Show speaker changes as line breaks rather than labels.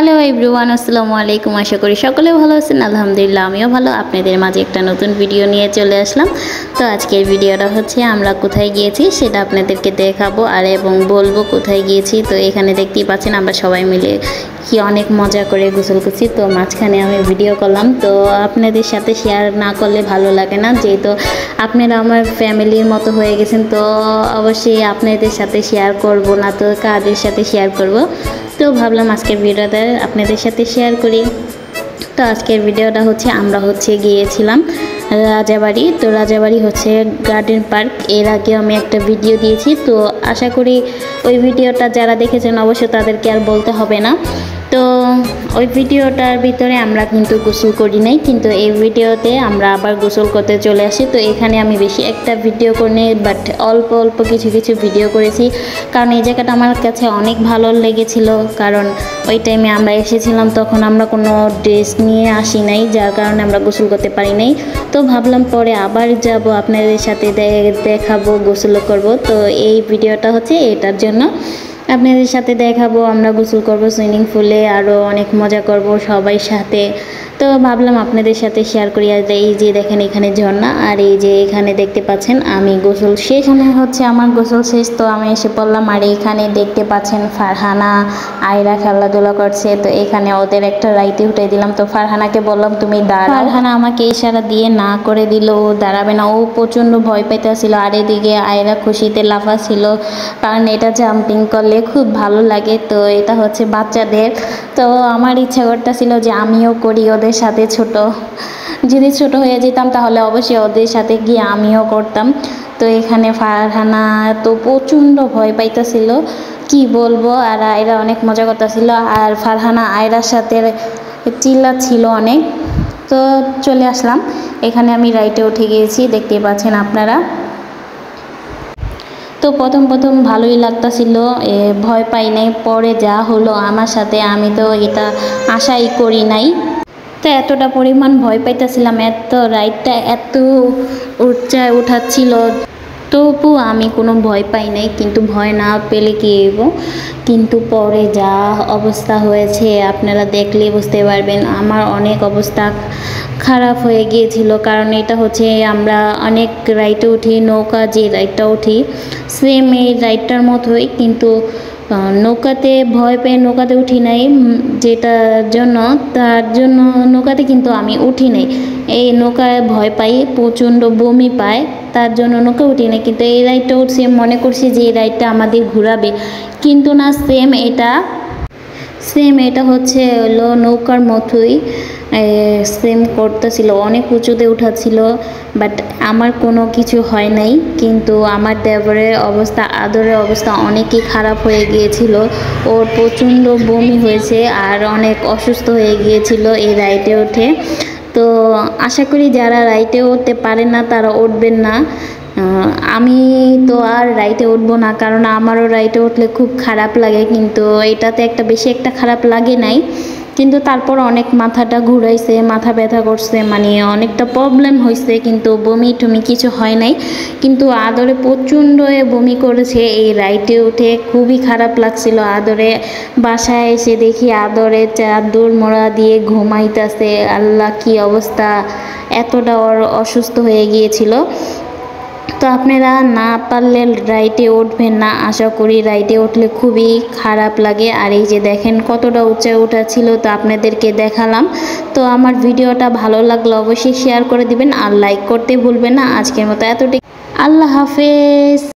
Hello everyone, আসসালামু আলাইকুম। আশা করি সকলে ভালো আছেন। আলহামদুলিল্লাহ আমিও ভালো। আপনাদের মাঝে একটা নতুন ভিডিও নিয়ে চলে আসলাম। তো আজকের ভিডিওটা হচ্ছে আমরা কোথায় গিয়েছি সেটা আপনাদেরকে দেখাবো আর এবং বলবো কোথায় গিয়েছি। তো এখানে দেখতেই পাচ্ছেন আমরা সবাই মিলে কি অনেক মজা করে গোসল করছি। তো মাঝখানে আমি ভিডিও করলাম, তো আপনাদের সাথে শেয়ার না করলে ভালো লাগে না, যেহেতু আপনারা আমার ফ্যামিলির মতো হয়ে গেছেন। তো অবশ্যই আপনাদের সাথে শেয়ার করব না তো কাদের সাথে শেয়ার করব। তো ভাবলাম আজকের ভিডিওটা আপনাদের সাথে শেয়ার করি। তো আজকের ভিডিওটা হচ্ছে আমরা গিয়েছিলাম রাজাবাড়ি। তো রাজাবাড়ি হচ্ছে গার্ডেন পার্ক। এর আগে আমি একটা ভিডিও দিয়েছি, তো আশা করি ওই ভিডিওটা যারা দেখেছেন অবশ্যই তাদেরকে আর বলতে হবে না। তো ওই ভিডিওটার ভিতরে আমরা কিন্তু গোসল করি নাই, কিন্তু এই ভিডিওতে আমরা আবার গোসল করতে চলে আসি। তো এখানে আমি বেশি একটা ভিডিও করিনি, বাট অল্প অল্প কিছু কিছু ভিডিও করেছি, কারণ এই জায়গাটা আমার কাছে অনেক ভালো লেগেছিল। কারণ ওই টাইমে আমরা এসেছিলাম, তখন আমরা কোনো ড্রেস নিয়ে আসি নাই, যার কারণে আমরা গোসল করতে পারি নাই। তো ভাবলাম পরে আবার যাব, আপনাদের সাথে দেখাবো, গোসল করব। তো এই ভিডিওটা হচ্ছে এটার জন্য আপনাদের সাথে দেখাবো আমরা গোসল করব সুইমিং পুলে, আরও অনেক মজা করব সবাই সাথে। তো ভাবলাম আপনাদের সাথে শেয়ার করি। আর এই যে দেখেন এখানে ঝর্ণা, আর এই যে এখানে দেখতে পাচ্ছেন আমি গোসল শেষ, এখানে হচ্ছে আমার গোসল শেষ। তো আমি এসে পড়লাম, আর এখানে দেখতে পাচ্ছেন ফারহানা আয়রা খেলাধুলা করছে। তো এখানে ওদের একটা রাইতে উঠে দিলাম। তো ফারহানাকে বললাম তুমি দাঁড়াও, ফারহানা আমাকে ইশারা দিয়ে না করে দিল, ও দাঁড়াবে না, ও প্রচণ্ড ভয় পেতেছিল। আর এদিকে আয়রা খুশিতে লাফাচ্ছিল, কারণ এটা জাম্পিং করলে খুব ভালো লাগে। তো এটা হচ্ছে বাচ্চাদের। তো আমার ইচ্ছা করতেছিল যে আমিও করি ওদের সাথে, যদি ছোট হয়ে যেতাম তাহলে অবশ্যই ওদের সাথে গিয়ে আমিও করতাম। তো এখানে ফারহানা তো প্রচণ্ড ভয় পাইতেছিল, কি বলবো। আর আয়রা অনেক মজা করতেছিল, আর ফারহানা আয়রার সাথে চিল্লাচ্ছিল অনেক। তো চলে আসলাম, এখানে আমি রাইটে উঠে গিয়েছি, দেখতে পাচ্ছেন আপনারা। তো প্রথম ভালোই লাগতেছিল, ভয় পাই নাই। পরে যা হলো আমার সাথে, আমি তো এটা আশাই করি নাই। তো এতটা পরিমাণ ভয় পাইতেছিলাম, রাইডটা এত উচ্চায় উঠাচ্ছিল, তবু আমি কোনো ভয় পাই নাই। কিন্তু ভয় না পেলে কি হইব, কিন্তু পরে যা অবস্থা হয়েছে আপনারা দেখলে বুঝতে পারবেন। আমার অনেক অবস্থা খারাপ হয়ে গিয়েছিল, কারণ এটা হচ্ছে আমরা অনেক রাইডে উঠি, নৌকা যে রাইডটা উঠি সেম এই রাইডটার মতোই, কিন্তু নৌকাতে ভয় পেয়ে নৌকাতে উঠি নাই, তার জন্য নৌকাতে কিন্তু আমি উঠি নাই। এই নৌকায় ভয় পাই, প্রচণ্ড বমি পায়, তার জন্য নৌকা উঠি নাই। কিন্তু এই রাইডটা উঠছি, মনে করছি যে এই রাইডটা আমাদের ঘোরাবে, কিন্তু না, সেম এটা হচ্ছে হলো নৌকার মতোই সেম করতেছিল, অনেক উঁচুতে উঠাচ্ছিল। বাট আমার কোনো কিছু হয় নাই, কিন্তু আমার দেবরের অবস্থা, আদরের অবস্থা অনেকই খারাপ হয়ে গিয়েছিল। ওর প্রচণ্ড বমি হয়েছে আর অনেক অসুস্থ হয়ে গিয়েছিল এই রাইডে উঠে। তো আশা করি যারা রাইডে উঠতে পারেন না তারা উঠবেন না। আমি তো আর রাইডে উঠবো না, কারণ আমারও রাইডে উঠলে খুব খারাপ লাগে, কিন্তু এটাতে বেশি একটা খারাপ লাগে নাই। কিন্তু তারপর অনেক মাথাটা ঘুরাইছে, মাথা ব্যথা করছে, মানে অনেকটা প্রবলেম হয়েছে, কিন্তু বমি টমি কিছু হয় নাই। কিন্তু আদরে প্রচণ্ড বমি করেছে এই রাইডে উঠে, খুবই খারাপ লাগছিল। আদরে বাসায় এসে দেখি আদরে চাদর মোড়া দিয়ে ঘুমাইতেছে। আল্লাহ, কি অবস্থা, এতটা অসুস্থ হয়ে গিয়েছিল। তো আপনারা না পারলে রাইডে উঠবেন না, আশা করি রাইডে উঠলে খুবই খারাপ লাগে। আর এই যে দেখেন কতটা উঁচায় ওঠা ছিল, তো আপনাদেরকে দেখালাম। তো আমার ভিডিওটা ভালো লাগলে অবশ্যই শেয়ার করে দিবেন আর লাইক করতে ভুলবেন না। আজকের মতো এতটুকু, আল্লাহ হাফেজ।